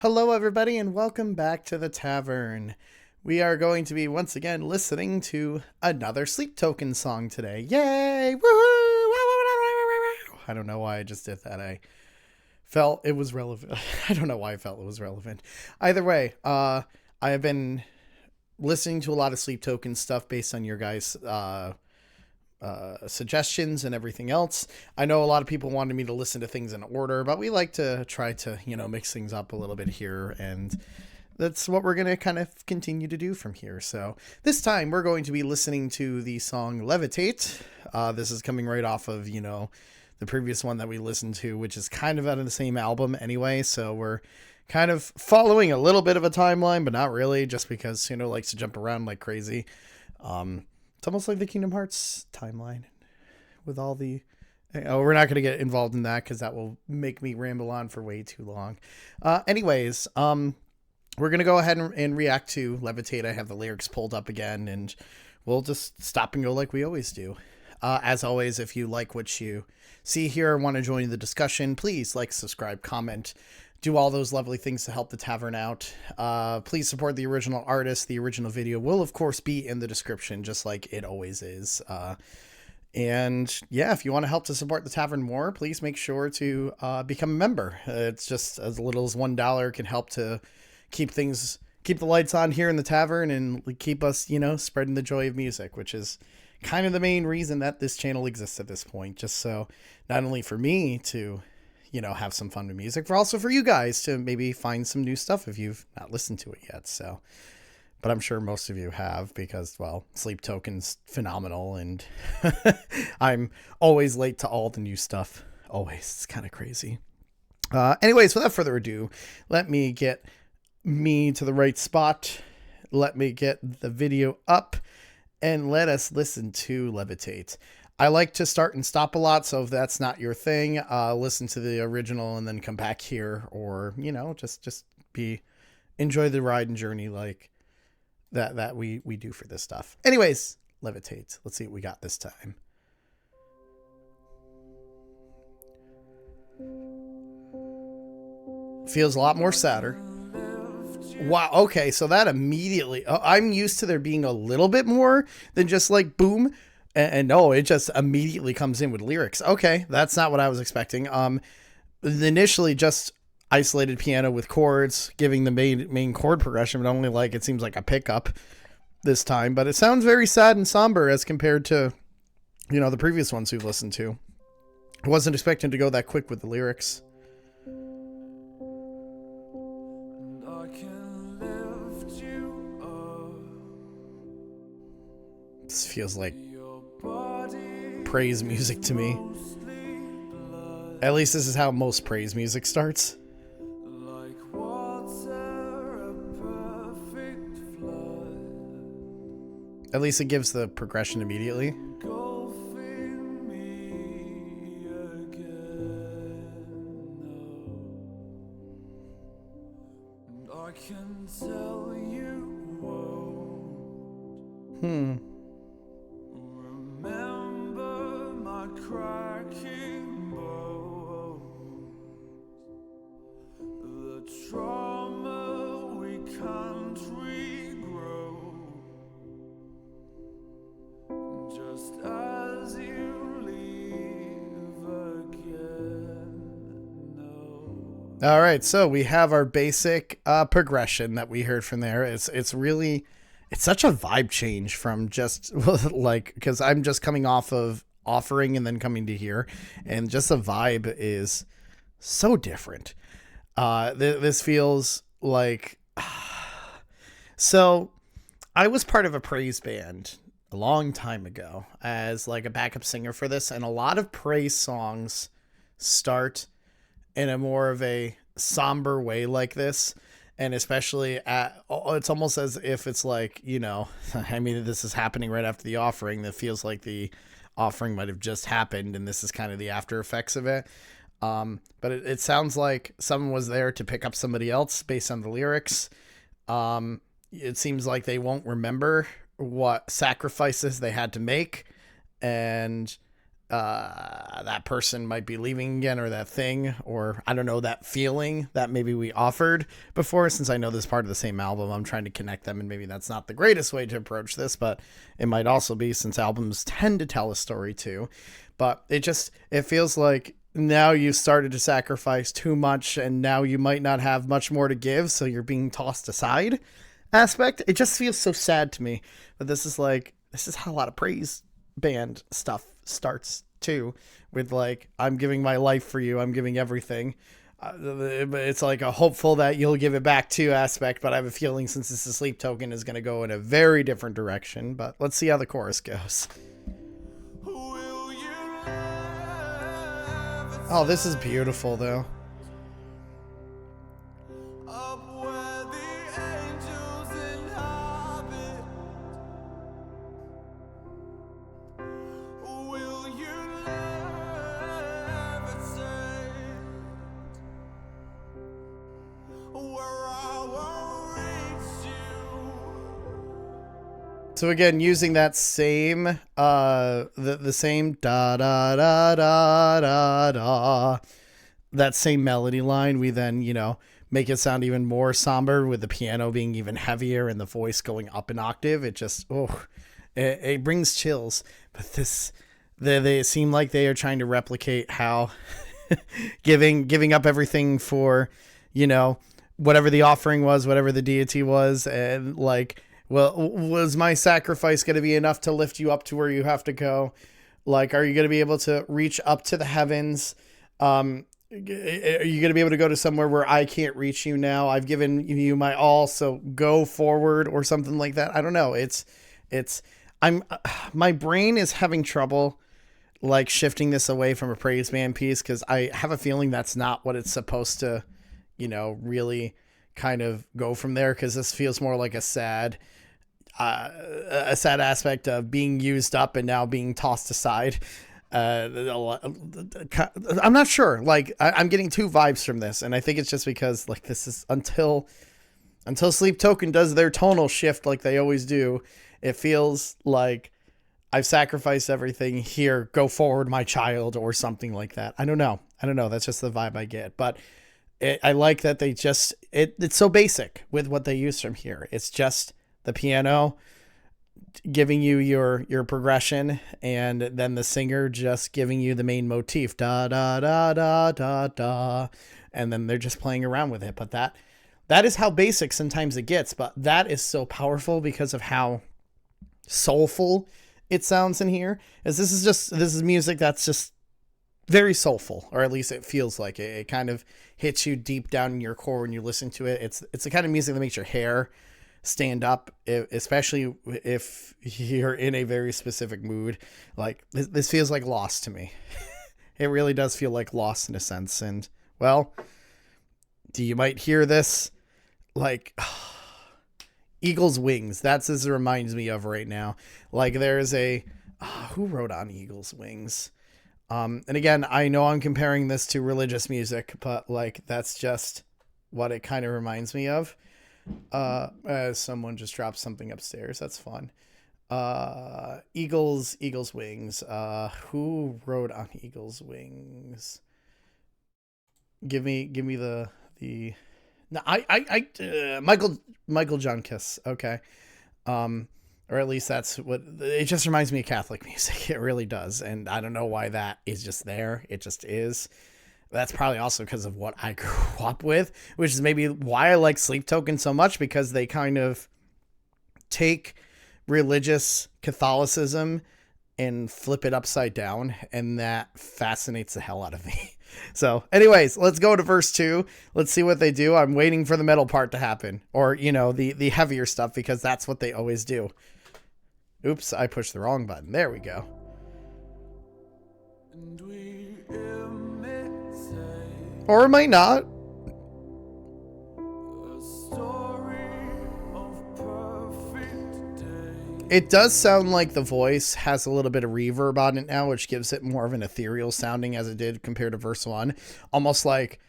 Hello, everybody, and welcome back to the tavern. We are going to be once again listening to another Sleep Token song today. Yay! Woohoo! I don't know why I just did that. I felt it was relevant. I don't know why I felt it was relevant. Either way, I have been listening to a lot of Sleep Token stuff based on your guys' suggestions and everything else. I know a lot of people wanted me to listen to things in order, but we like to try to, mix things up a little bit here, and that's what we're going to kind of continue to do from here. So this time we're going to be listening to the song Levitate. This is coming right off of, the previous one that we listened to, which is kind of out of the same album anyway. So we're kind of following a little bit of a timeline, but not really, just because, likes to jump around like crazy. It's almost like the Kingdom Hearts timeline with all the... we're not going to get involved in that because that will make me ramble on for way too long. Anyways, we're going to go ahead and react to Levitate. I have the lyrics pulled up again, and we'll just stop and go like we always do. As always, if you like what you see here or want to join the discussion, please like, subscribe, comment, do all those lovely things to help the tavern out. Please support the original artist. The original video will, of course, be in the description, just like it always is. And yeah, if you want to help to support the tavern more, please make sure to become a member. It's just as little as $1 can help to keep the lights on here in the tavern and keep us, spreading the joy of music, which is kind of the main reason that this channel exists at this point. Just so not only for me to have some fun with music, but also for you guys to maybe find some new stuff if you've not listened to it yet. So, but I'm sure most of you have because, well, Sleep Token's phenomenal, and I'm always late to all the new stuff. Always. It's kind of crazy. Anyways, without further ado, let me get me to the right spot. Let me get the video up, and let us listen to Levitate. I like to start and stop a lot, so if that's not your thing, listen to the original and then come back here, or just enjoy the ride and journey like that we do for this stuff. Anyways, Levitate. Let's see what we got this time. Feels a lot more sadder. Wow. Okay, so that immediately. I'm used to there being a little bit more than just like boom. And no, it just immediately comes in with lyrics. Okay, that's not what I was expecting. Initially just isolated piano with chords, giving the main chord progression, but only it seems like a pickup this time. But it sounds very sad and somber as compared to, the previous ones we've listened to. I wasn't expecting to go that quick with the lyrics. This feels like praise music to me. At least this is how most praise music starts. At least it gives the progression immediately. All right, so we have our basic progression that we heard from there. It's such a vibe change from just because I'm just coming off of Offering and then coming to here, and just the vibe is so different. This feels like so I was part of a praise band a long time ago as like a backup singer for this, and a lot of praise songs start in a more of a somber way like this, and especially it's almost as if it's like, I mean, this is happening right after the Offering. That feels like the Offering might have just happened, and this is kind of the after effects of it. But it sounds like someone was there to pick up somebody else based on the lyrics. It seems like they won't remember what sacrifices they had to make, and that person might be leaving again, or that thing, or I don't know, that feeling that maybe we offered before. Since I know this is part of the same album, I'm trying to connect them, and maybe that's not the greatest way to approach this, but it might also be, since albums tend to tell a story too. But it feels like now you started to sacrifice too much, and now you might not have much more to give, so you're being tossed aside aspect. It just feels so sad to me. But this is how a lot of praise band stuff starts too, with like, I'm giving my life for you, I'm giving everything. It's like a hopeful that you'll give it back to aspect, but I have a feeling, since this is Sleep Token, is going to go in a very different direction. But let's see how the chorus goes. Oh, this is beautiful though. So again, using that same, the same da da da da da da, that same melody line, we then, make it sound even more somber, with the piano being even heavier and the voice going up an octave. It just, it brings chills. But they seem like they are trying to replicate how giving up everything for, whatever the offering was, whatever the deity was, and like, well, was my sacrifice going to be enough to lift you up to where you have to go? Like, are you going to be able to reach up to the heavens? Are you going to be able to go to somewhere where I can't reach you now? I've given you my all, so go forward, or something like that. I don't know. My brain is having trouble like shifting this away from a praise band piece, because I have a feeling that's not what it's supposed to, really kind of go from there. Because this feels more like a sad aspect of being used up and now being tossed aside. I'm not sure. Like, I'm getting two vibes from this, and I think it's just because, like, this is until Sleep Token does their tonal shift like they always do. It feels like I've sacrificed everything here. Go forward, my child, or something like that. I don't know. That's just the vibe I get. But I like that they just it's so basic with what they use from here. It's just the piano giving you your progression, and then the singer just giving you the main motif, da da da da da da, and then they're just playing around with it. But that is how basic sometimes it gets, but that is so powerful because of how soulful it sounds in here. As this is music that's just very soulful, or at least it feels like it. It kind of hits you deep down in your core when you listen to it. It's the kind of music that makes your hair stand up, especially if you're in a very specific mood. Like, this feels like Lost to me. It really does feel like Lost in a sense. And, well, you might hear this like Eagle's Wings. That's as it reminds me of right now. Like, there's who wrote on Eagle's Wings? And again, I know I'm comparing this to religious music, but like, that's just what it kind of reminds me of. Someone just dropped something upstairs. That's fun. Eagle's Wings. Who wrote on Eagle's Wings? Give me the no, Michael John Kiss. Okay. Or at least that's what it just reminds me of. Catholic music. It really does. And I don't know why that is just there. It just is. That's probably also because of what I grew up with, which is maybe why I like Sleep Token so much, because they kind of take religious Catholicism and flip it upside down, and that fascinates the hell out of me. So anyways, let's go to verse 2. Let's see what they do. I'm waiting for the metal part to happen, or, the heavier stuff, because that's what they always do. Oops, I pushed the wrong button. There we go. Or it might not. It does sound like the voice has a little bit of reverb on it now, which gives it more of an ethereal sounding as it did compared to verse 1. Almost like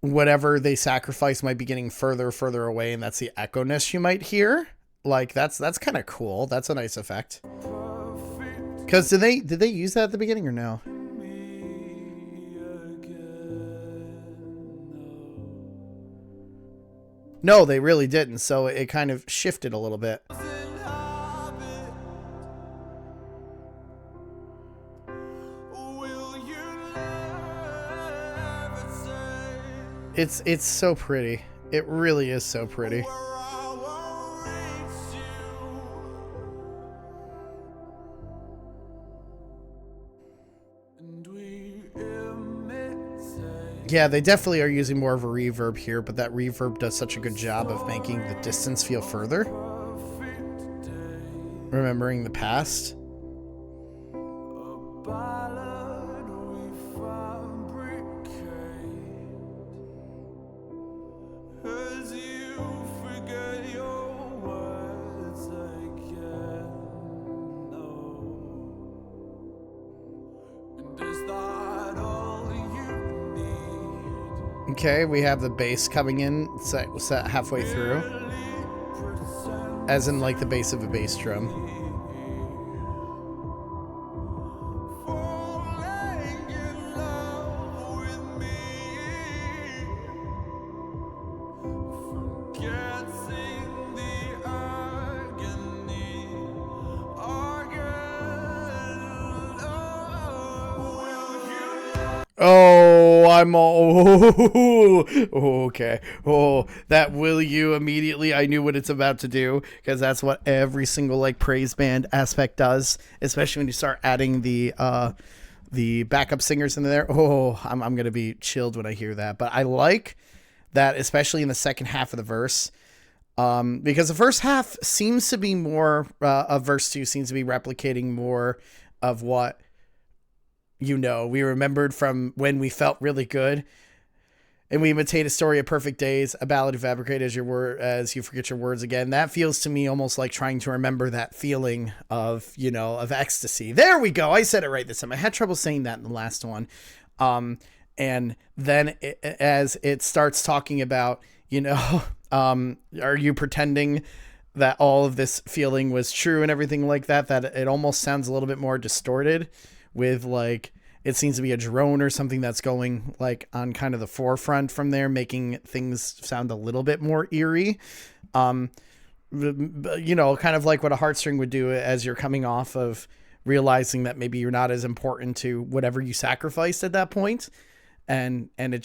whatever they sacrifice might be getting further away, and that's the echo-ness you might hear. Like, that's kind of cool. That's a nice effect. Because did they use that at the beginning or no? No, they really didn't. So it kind of shifted a little bit. It's so pretty. It really is so pretty. Yeah, they definitely are using more of a reverb here, but that reverb does such a good job of making the distance feel further. Remembering the past. Okay, we have the bass coming in set halfway through. As in like the bass of a bass drum. Oh, I'm all okay. Oh, that will you immediately. I knew what it's about to do because that's what every single like praise band aspect does, especially when you start adding the backup singers in there. Oh, I'm gonna be chilled when I hear that. But I like that, especially in the second half of the verse, because the first half seems to be more of verse 2 seems to be replicating more of what. We remembered from when we felt really good, and we imitate a story of perfect days, a ballad of fabricate as you forget your words again. That feels to me almost like trying to remember that feeling of ecstasy. There we go. I said it right this time. I had trouble saying that in the last one. And then as it starts talking about, are you pretending that all of this feeling was true and everything like that, that it almost sounds a little bit more distorted. With like, it seems to be a drone or something that's going like on kind of the forefront from there, making things sound a little bit more eerie. Kind of like what a heartstring would do as you're coming off of realizing that maybe you're not as important to whatever you sacrificed at that point. And it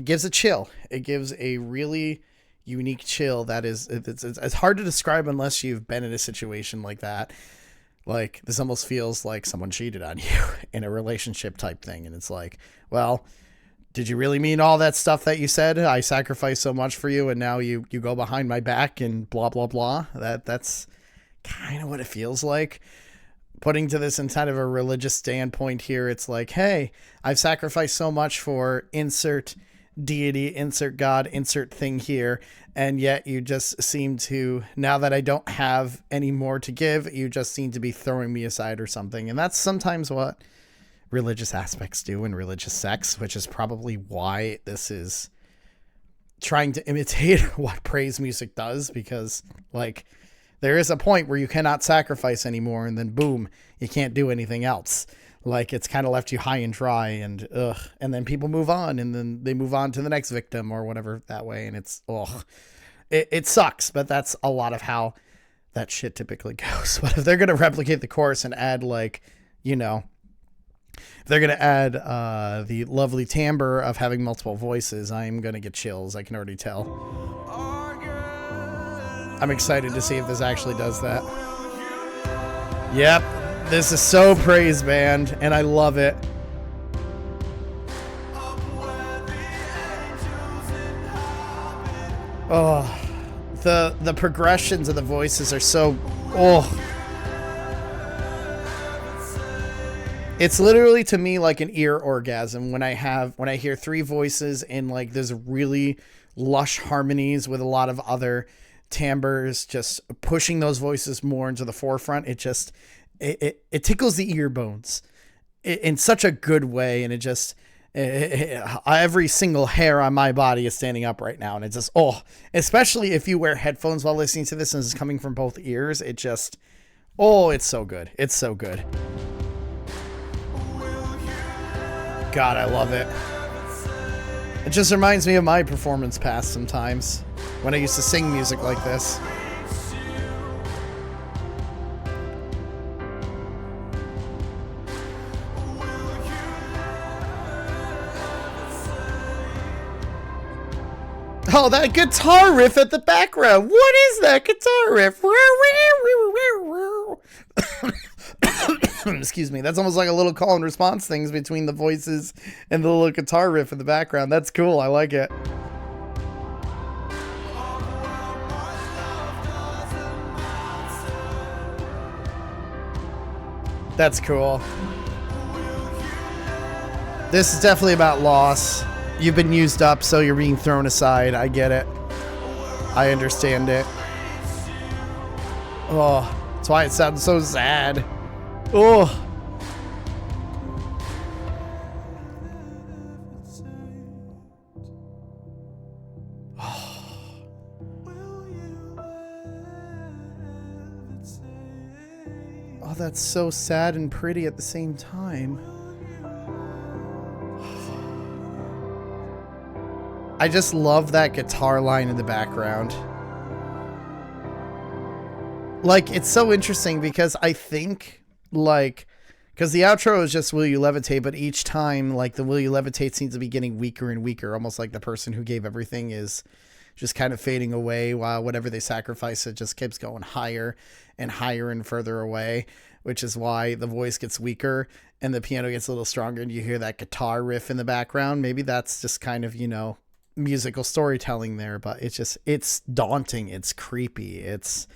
gives a chill. It gives a really unique chill that it's hard to describe unless you've been in a situation like that. Like, this almost feels like someone cheated on you in a relationship type thing. And it's like, well, did you really mean all that stuff that you said? I sacrificed so much for you, and now you go behind my back and blah, blah, blah. That's kind of what it feels like. Putting to this in kind of a religious standpoint here, it's like, hey, I've sacrificed so much for insert deity, insert God, insert thing here, and yet you just seem to, now that I don't have any more to give, you just seem to be throwing me aside or something. And that's sometimes what religious aspects do in religious sects, which is probably why this is trying to imitate what praise music does, because like there is a point where you cannot sacrifice anymore, and then boom, you can't do anything else. Like, it's kind of left you high and dry, and and then people move on, and then they move on to the next victim or whatever that way. And it's, it sucks, but that's a lot of how that shit typically goes. But if they're going to replicate the chorus and add if they're going to add the lovely timbre of having multiple voices, I'm going to get chills. I can already tell. I'm excited to see if this actually does that. Yep. This is so praise band, and I love it. Oh, the progressions of the voices are so, it's literally to me like an ear orgasm when I hear three voices in like those really lush harmonies with a lot of other timbres, just pushing those voices more into the forefront. It tickles the ear bones in such a good way. And every single hair on my body is standing up right now. And it's just, especially if you wear headphones while listening to this and it's coming from both ears, it just, Oh, it's so good. It's so good. God, I love it. It just reminds me of my performance past sometimes when I used to sing music like this. Oh, that guitar riff at the background. What is that guitar riff? Excuse me. That's almost like a little call and response things between the voices and the little guitar riff in the background. That's cool. I like it. That's cool. This is definitely about loss. You've been used up, so you're being thrown aside. I get it. I understand it. Oh, that's why it sounds so sad. Oh. Oh, that's so sad and pretty at the same time. I just love that guitar line in the background. Like, it's so interesting because I think, like, because the outro is just Will You Levitate, but each time, like, the Will You Levitate seems to be getting weaker and weaker, almost like the person who gave everything is just kind of fading away while whatever they sacrifice, it just keeps going higher and higher and further away, which is why the voice gets weaker and the piano gets a little stronger and you hear that guitar riff in the background. Maybe that's just kind of, you know, musical storytelling there, but it's daunting. It's creepy. It's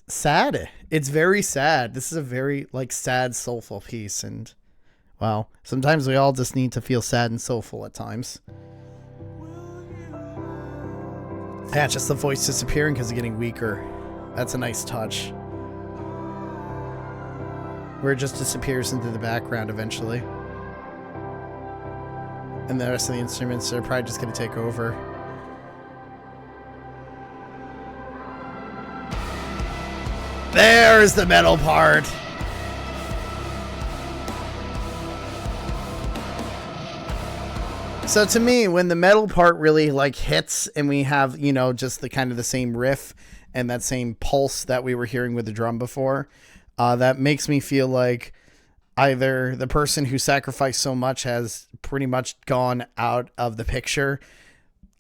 sad. It's very sad. This is a very, like, sad, soulful piece. And, well, sometimes we all just need to feel sad and soulful at times. Yeah, just the voice disappearing because it's getting weaker. That's a nice touch. Where it just disappears into the background eventually. And the rest of the instruments are probably just going to take over. There's the metal part. So to me, when the metal part really, like, hits and we have, you know, just the kind of the same riff and that same pulse that we were hearing with the drum before, that makes me feel like either the person who sacrificed so much has pretty much gone out of the picture,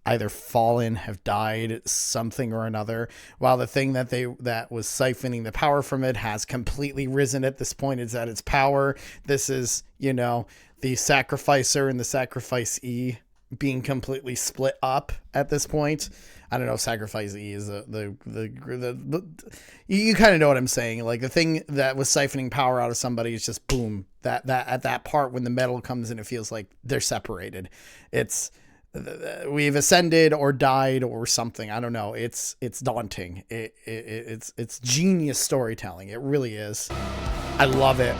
either fallen, have died, something or another, while the thing that was siphoning the power from it has completely risen at this point. It's at its power. This is, you know, the sacrificer and the sacrificee being completely split up at this point. I don't know if sacrificee is you kind of know what I'm saying. Like, the thing that was siphoning power out of somebody is just boom. That at that part when the metal comes in, it feels like they're separated. It's we've ascended or died or something. I don't know. It's daunting. It's genius storytelling. It really is. I love it.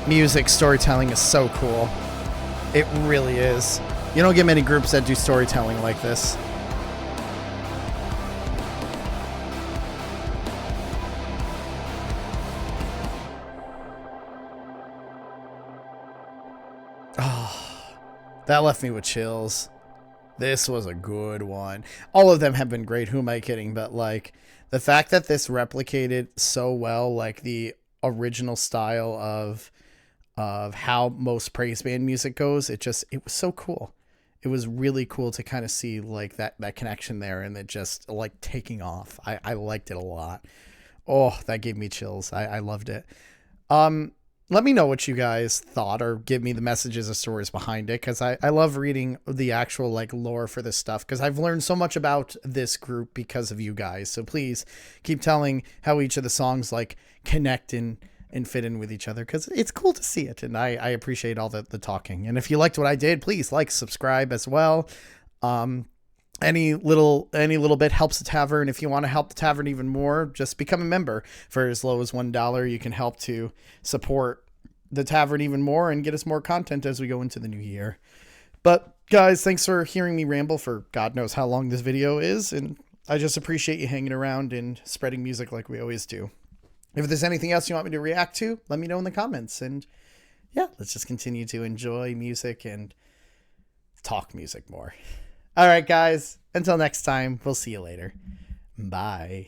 Music storytelling is so cool. It really is. You don't get many groups that do storytelling like this. Oh, that left me with chills. This was a good one. All of them have been great. Who am I kidding? But, like, the fact that this replicated so well, like, the original style of how most praise band music goes, it was so cool. It was really cool to kind of see, like, that connection there, and it just, like, taking off. I liked it a lot. Oh, that gave me chills. I loved it. Let me know what you guys thought, or give me the messages or stories behind it, because I love reading the actual, like, lore for this stuff, because I've learned so much about this group because of you guys. So please keep telling how each of the songs, like, connect and fit in with each other, because it's cool to see it, and I appreciate all the talking. And if you liked what I did, please like, subscribe as well. Any little bit helps the tavern. If you want to help the tavern even more, just become a member. For as low as $1, you can help to support the tavern even more and get us more content as we go into the new year. But guys, thanks for hearing me ramble for God knows how long this video is, and I just appreciate you hanging around and spreading music like we always do. If there's anything else you want me to react to, let me know in the comments. And yeah, let's just continue to enjoy music and talk music more. All right, guys, until next time, we'll see you later. Bye.